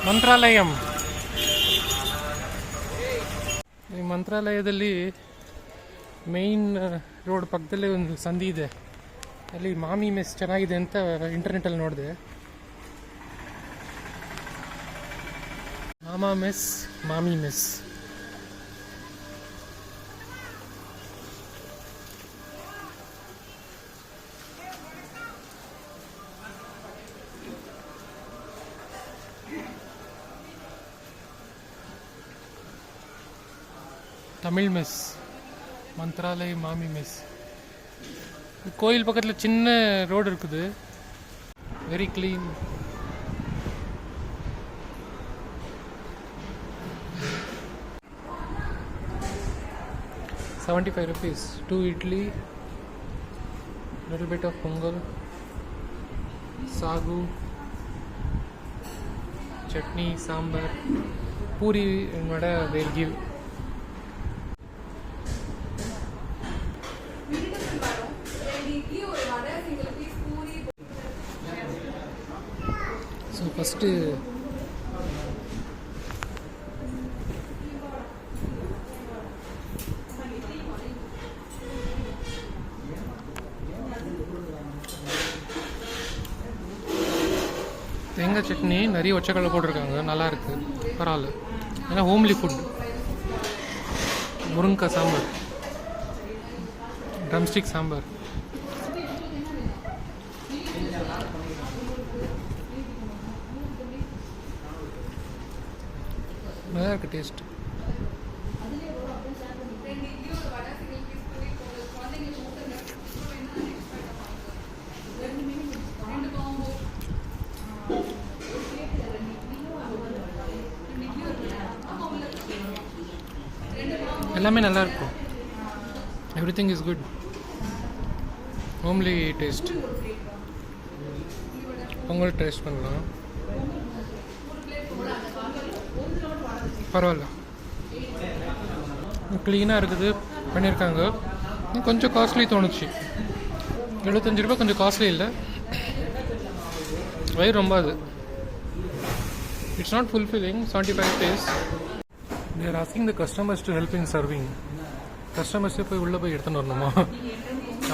ಮಂತ್ರಾಲಯಂ. ಈ ಮಂತ್ರಾಲಯದಲ್ಲಿ main road ಪಕ್ಕದಲ್ಲೇ ಒಂದು ಸಂಧಿ ಇದೆ. ಅಲ್ಲಿ ಮಾಮಿ ಮೆಸ್ ಚೆನ್ನಾಗಿದೆ ಅಂತ ಇಂಟರ್ನೆಟ್ಟಲ್ಲಿ ನೋಡಿದೆ. ಮಾಮಾ ಮೆಸ್, ಮಾಮಿ ಮೆಸ್. தமிழ் மெஸ், மந்த்ராலய மாமி மெஸ். கோயில் பக்கத்தில் சின்ன ரோடு இருக்குது, very clean. ₹75, 2 idli, little bit of pongal, sagu, chutney, sambar, puri and vada they'll give. So first தேங்காய் சட்னி நிறைய ஒச்சக்கடலை போட்டிருக்காங்க, நல்லா இருக்கு, பரவாயில்ல. ஏன்னா ஹோம்லி ஃபுட். முருங்கைக்காய் சாம்பார், ட்ரம்ஸ்டிக் சாம்பார். நல்லா இருக்கு டேஸ்ட். எல்லாமே நல்லா இருக்கும். Everything is good. Homely taste. Pongal taste பண்ணலாம், பரவாயில்ல. க்ளீனாக இருக்குது, பண்ணியிருக்காங்க. கொஞ்சம் காஸ்ட்லி தோணுச்சு. ₹75 கொஞ்சம் காஸ்ட்லி இல்லை, வயிறு ரொம்ப அது. It's not fulfilling. ₹75. They are asking the customers to help in serving. Customers போய் உள்ளே போய் எடுத்துன்னு வரணுமா,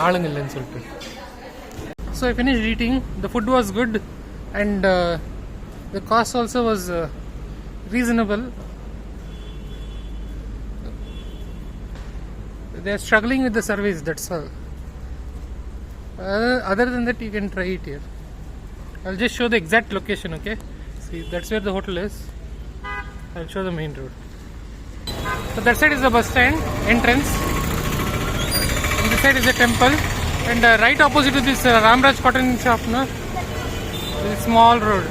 ஆளுங்க இல்லைன்னு சொல்லிட்டு. So I finished eating. The food was good and the cost also was reasonable. They are struggling with the service, that's all. Other than that, you can try it here. I'll just show the exact location, okay? See, that's where the hotel is. I'll show the main road. So that side is the bus stand entrance, and this side is the temple, and right opposite to this Ramraj cotton shop, no? This small road.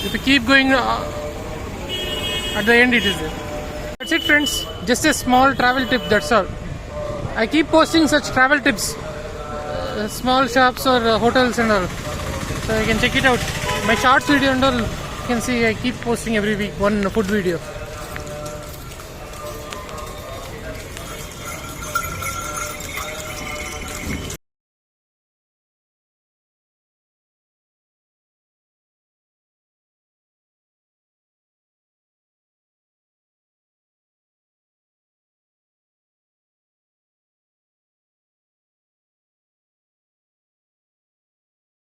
If you keep going, at the end it is there. That's it, friends. Just a small travel tip, that's all. I keep posting such travel tips, small shops or hotels and all, so you can check it out. My shorts video and all, you can see I keep posting every week one food video.